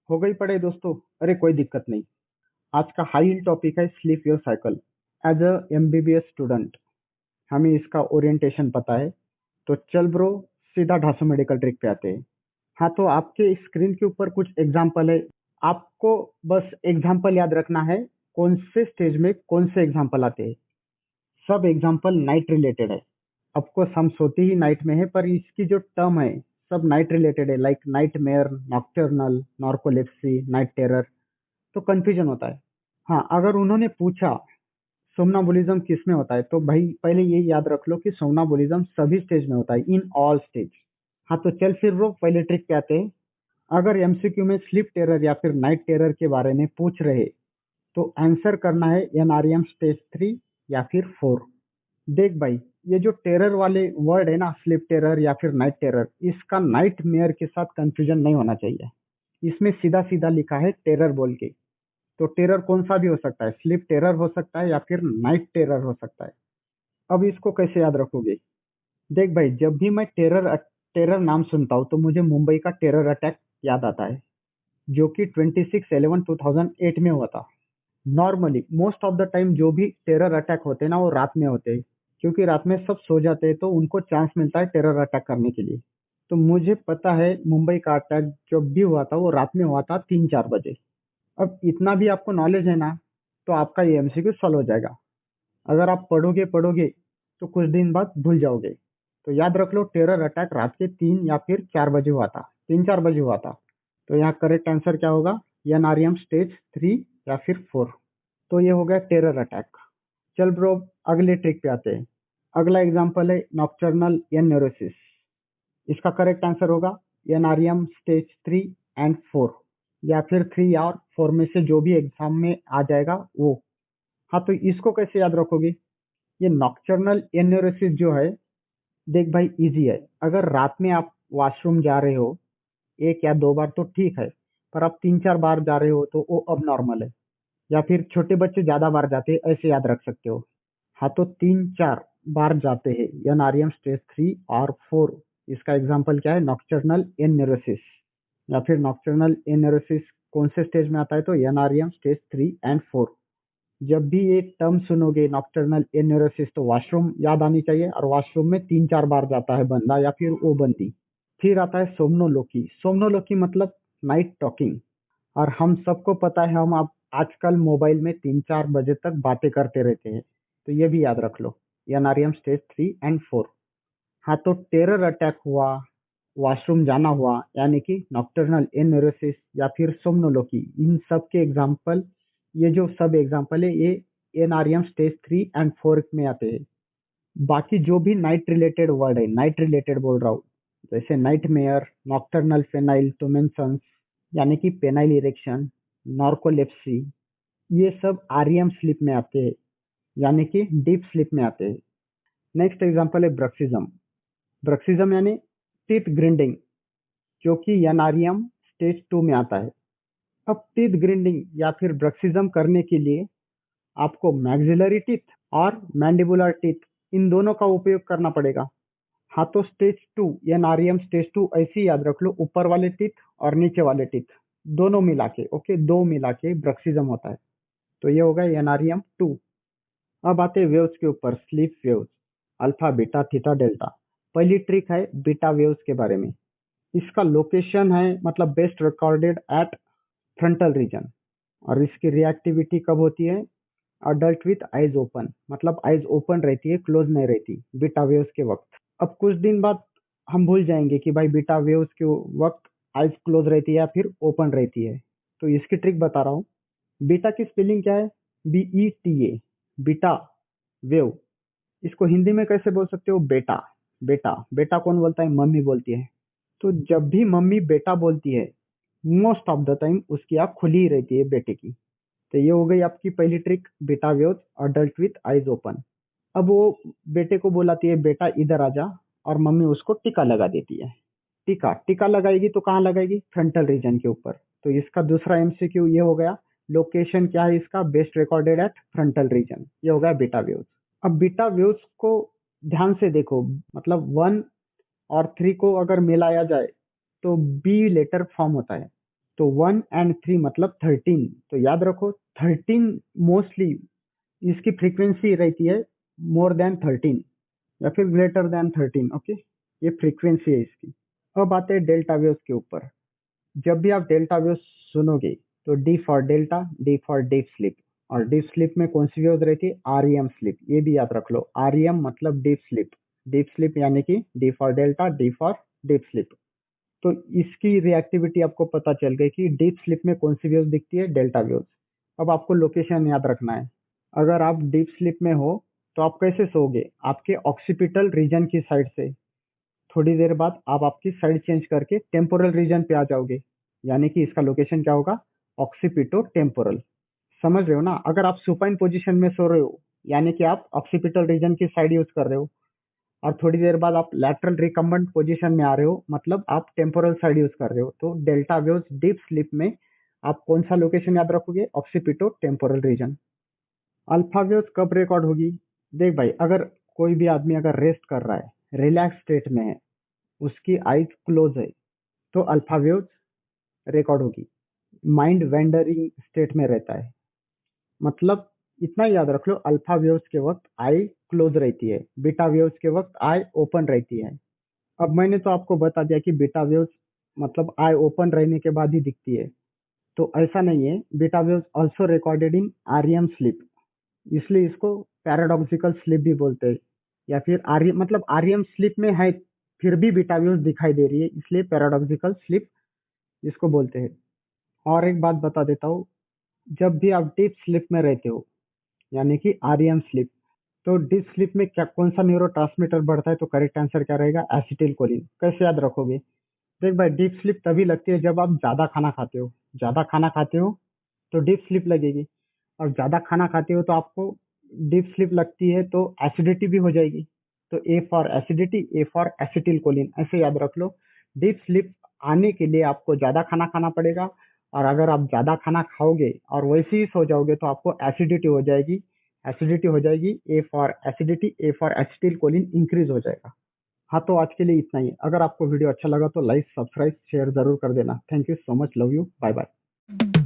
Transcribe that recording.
हो गई पढ़ाई दोस्तों। अरे कोई दिक्कत नहीं। आज का हाई yield टॉपिक है sleep your cycle. As a MBBS student हमें इसका ओरिएंटेशन पता है। तो चल ब्रो, सीधा ढासू मेडिकल ट्रिक पे आते हैं। हाँ, तो आपके स्क्रीन के ऊपर कुछ एग्जाम्पल है। आपको बस एग्जाम्पल याद रखना है, कौन से स्टेज में कौन से एग्जाम्पल आते हैं। सब एग्जाम्पल नाइट रिलेटेड है। ऑफकोर्स हम सोते ही नाइट में है, पर इसकी जो टर्म है सब नाइट रिलेटेड है, like night mayor, nocturnal, narcolepsy, night terror. तो कंफ्यूजन होता है। हाँ, अगर उन्होंने पूछा सोमनाबुलिज्म किस में होता है, तो भाई पहले ये याद रख लो कि सोमनाबुलिज्म सभी स्टेज में होता है, इन ऑल स्टेज। हाँ, तो चल फिर वो पहले ट्रिक पे आते हैं। अगर एमसीक्यू में स्लीप टेरर या फिर नाइट टेरर के बारे में पूछ रहे, तो आंसर करना है एनआरएम स्टेज 3 या फिर 4। देख भाई, ये जो टेरर वाले वर्ड है ना, स्लीप टेरर या फिर नाइट टेरर, इसका नाइट मेयर के साथ कंफ्यूजन नहीं होना चाहिए। इसमें सीधा सीधा लिखा है टेरर बोल के। तो टेरर कौन सा भी हो सकता है, स्लीप टेरर हो सकता है या फिर नाइट टेरर हो सकता है। अब इसको कैसे याद रखोगे? देख भाई, जब भी मैं टेरर टेरर नाम सुनता हूँ तो मुझे मुंबई का टेरर अटैक याद आता है, जो कि 26/11/2008 में हुआ था। Normally most of the time जो भी टेरर अटैक होते हैं ना, वो रात में होते हैं, क्योंकि रात में सब सो जाते हैं तो उनको चांस मिलता है टेरर अटैक करने के लिए। तो मुझे पता है मुंबई का अटैक जब भी हुआ था वो रात में हुआ था 3-4 बजे। अब इतना भी आपको नॉलेज है ना, तो आपका ये एमसीक्यू सॉल्व हो जाएगा। अगर आप पढ़ोगे पढ़ोगे तो कुछ दिन बाद भूल जाओगे। तो याद रख लो, टेरर अटैक रात के 3 या फिर 4 बजे हुआ था, 3-4 बजे हुआ था। तो यहाँ करेक्ट आंसर क्या होगा? एनआरएम स्टेज 3 या फिर 4। तो ये हो गया टेरर अटैक। चल ब्रो, अगले ट्रिक पे आते हैं। अगला एग्जांपल है नॉक्टर्नल एनयूरोसिस। इसका करेक्ट आंसर होगा एनआरएम स्टेज 3 एंड 4, या फिर 3 और 4 में से जो भी एग्जाम में आ जाएगा वो। हाँ, तो इसको कैसे याद रखोगे? ये नॉक्टर्नल एन्यूरोसिस जो है, देख भाई इजी है। अगर रात में आप वॉशरूम जा रहे हो 1 या 2 बार तो ठीक है, पर आप 3-4 बार जा रहे हो तो वो अब नॉर्मल है। या फिर छोटे बच्चे ज्यादा बार जाते हैं, ऐसे याद रख सकते हो। हाँ, तो 3-4 बार जाते हैं एनआरएम स्टेज 3 और 4। इसका एग्जाम्पल क्या है? नॉक्टर्नल एन्यूरोसिस। या फिर नॉक्टर्नल एन्यूरोसिस कौन से स्टेज में आता है? तो एनआरएम स्टेज 3 एंड 4। जब भी ये टर्म सुनोगे नॉक्टर्नल एन्यूरोसिस, तो वॉशरूम याद आनी चाहिए, और वॉशरूम में 3-4 बार जाता है बंदा या फिर वो बंदी। फिर आता है सोमनोलोकी। सोमनोलोकी मतलब नाइट टॉकिंग। और हम सबको पता है, हम आप आजकल मोबाइल में 3-4 बजे तक बातें करते रहते हैं। तो ये भी याद रख लो, एनआरएम स्टेज 3 एंड 4। हाँ, तो टेरर अटैक हुआ, वॉशरूम जाना हुआ, यानी कि नॉक्टर्नल एन्यूरोसिस या फिर सोमनोलोकी, इन सब के एग्जाम्पल, ये जो सब एग्जाम्पल है ये एनआरएम स्टेज 3 एंड 4 में आते हैं। बाकी जो भी नाइट रिलेटेड वर्ड है, नाइट रिलेटेड बोल रहा हूँ, जैसे नाइट मेयर, नॉक्टर्नल फेनाइल टूमेंसन्स, यानी कि पेनाइल इरेक्शन, नॉर्कोलेप्सी, ये सब आरईएम स्लीप में आते हैं, यानी कि डीप स्लीप में आते हैं। नेक्स्ट एग्जाम्पल है ब्रक्सिज्म। ब्रक्सिज्म यानी टीथ ग्रिंडिंग, जो कि एनआरईएम स्टेज 2 में आता है। अब टीथ ग्रिंडिंग या फिर ब्रक्सिज्म करने के लिए आपको मैक्सिलरी टीथ और मैंडिबुलर टीथ, इन दोनों का उपयोग करना पड़ेगा। हाँ, तो स्टेज 2 एनआरईएम स्टेज 2 ऐसे ही याद रख लो, ऊपर वाले टीथ और नीचे वाले टीथ दोनों मिला के, ओके, दो मिला के ब्रक्सिज्म होता है। तो ये होगा एनआरईएम 2। अब आते हैं वेव्स के ऊपर, sleep waves, alpha beta theta delta. पहली ट्रिक है बीटा वेव्स के बारे में। इसका लोकेशन है, मतलब best recorded at frontal region. और इसकी रिएक्टिविटी कब होती है? अडल्ट विथ आइज ओपन, मतलब आइज ओपन रहती है, क्लोज नहीं रहती बीटा वेव्स के वक्त। अब कुछ दिन बाद हम भूल जाएंगे कि भाई बीटा वेव्स के वक्त आइज क्लोज रहती है या फिर ओपन रहती है। तो इसकी ट्रिक बता रहा हूँ। बीटा की स्पेलिंग क्या है? BETA, beta wave. इसको हिंदी में कैसे बोल सकते हो? बेटा। बेटा बेटा कौन बोलता है? मम्मी बोलती है। तो जब भी मम्मी बेटा बोलती है, मोस्ट ऑफ द टाइम उसकी आंख खुली ही रहती है बेटे की। तो ये हो गई आपकी पहली ट्रिक, बेटा waves adult with eyes open. अब वो बेटे को बुलाती है, बेटा इधर आ जा, और मम्मी उसको टीका लगा देती है। टीका टीका लगाएगी तो कहाँ लगाएगी? फ्रंटल रीजन के ऊपर। तो इसका दूसरा एमसीक्यू ये हो गया। लोकेशन क्या है इसका? Best recorded at frontal region. ये हो गया बीटा वेव्स। अब बीटा वेव्स को ध्यान से देखो, मतलब 1 और 3 को अगर मिलाया जाए तो बी लेटर फॉर्म होता है। तो 1 एंड 3 मतलब 13। तो याद रखो 13 मोस्टली इसकी फ्रीक्वेंसी रहती है मोर देन 13 या फिर ग्रेटर देन 13। ओके, ये फ्रीक्वेंसी है इसकी। अब आते हैं डेल्टा वेव्स के ऊपर। जब भी आप डेल्टा वेव्स सुनोगे तो D for delta, D for deep sleep. और डीप स्लीप में कौन सी वेव्स रहती है? REM sleep. ये भी याद रख लो, आरईएम मतलब डीप स्लीप। डीप स्लीप यानी कि D for delta, D for deep sleep. तो इसकी रिएक्टिविटी आपको पता चल गई कि डीप स्लीप में कौन सी वेव्स दिखती है? Delta waves. अब आपको लोकेशन याद रखना है। अगर आप डीप स्लीप में हो तो आप कैसे सोओगे? आपके ऑक्सीपिटल रीजन की साइड से। थोड़ी देर बाद आप आपकी साइड चेंज करके टेम्पोरल रीजन पे आ जाओगे, यानी कि इसका लोकेशन क्या होगा? Occipito temporal. समझ रहे हो ना? अगर आप सुपाइन पोजीशन में सो रहे हो यानी कि आप ऑक्सीपिटल रीजन की साइड यूज कर रहे हो, और थोड़ी देर बाद आप लैटरल रिकम्बेंट पोजीशन में आ रहे हो, मतलब आप टेम्पोरल साइड यूज कर रहे हो। तो डेल्टा वेव्स डीप स्लीप में आप कौन सा लोकेशन याद रखोगे? Occipito temporal region. Alpha waves कब रिकॉर्ड होगी? देख भाई, अगर कोई भी आदमी अगर रेस्ट कर रहा है, रिलैक्स स्टेट में है, उसकी आईज क्लोज है, तो अल्फा वेव्स रिकॉर्ड होगी। माइंड वेंडरिंग स्टेट में रहता है, मतलब इतना याद रख लो, अल्फा वेव्स के वक्त आई क्लोज रहती है, बीटा वेव्स के वक्त आई ओपन रहती है। अब मैंने तो आपको बता दिया कि बीटा वेव्स मतलब आई ओपन रहने के बाद ही दिखती है, तो ऐसा नहीं है। Beta waves also recorded in REM sleep, इसलिए इसको पैराडॉक्सिकल स्लीप भी बोलते हैं। या फिर आरईएम मतलब आरईएम स्लीप में है फिर भी बीटा वेव्स दिखाई दे रही है, इसलिए पैराडॉक्सिकल स्लीप इसको बोलते हैं। और एक बात बता देता हूँ, जब भी आप डीप स्लीप में रहते हो यानी कि आरईएम स्लीप, तो डीप स्लीप में क्या कौन सा न्यूरो ट्रांसमीटर बढ़ता है? तो करेक्ट आंसर क्या रहेगा? Acetylcholine. कैसे याद रखोगे? देख भाई, डीप स्लीप तभी लगती है जब आप ज्यादा खाना खाते हो। ज्यादा खाना खाते हो तो डीप स्लीप लगेगी, और ज्यादा खाना खाते हो तो आपको डीप स्लीप लगती है, तो एसिडिटी भी हो जाएगी। तो A for acidity, A for acetylcholine, ऐसे याद रख लो। डीप स्लीप आने के लिए आपको ज्यादा खाना खाना पड़ेगा, और अगर आप ज्यादा खाना खाओगे और वैसे ही सो जाओगे तो आपको एसिडिटी हो जाएगी। एसिडिटी हो जाएगी, A for acidity, A for acetylcholine increase हो जाएगा। हाँ, तो आज के लिए इतना ही। अगर आपको वीडियो अच्छा लगा तो लाइक, सब्सक्राइब, शेयर जरूर कर देना। Thank you so much, love you, bye bye.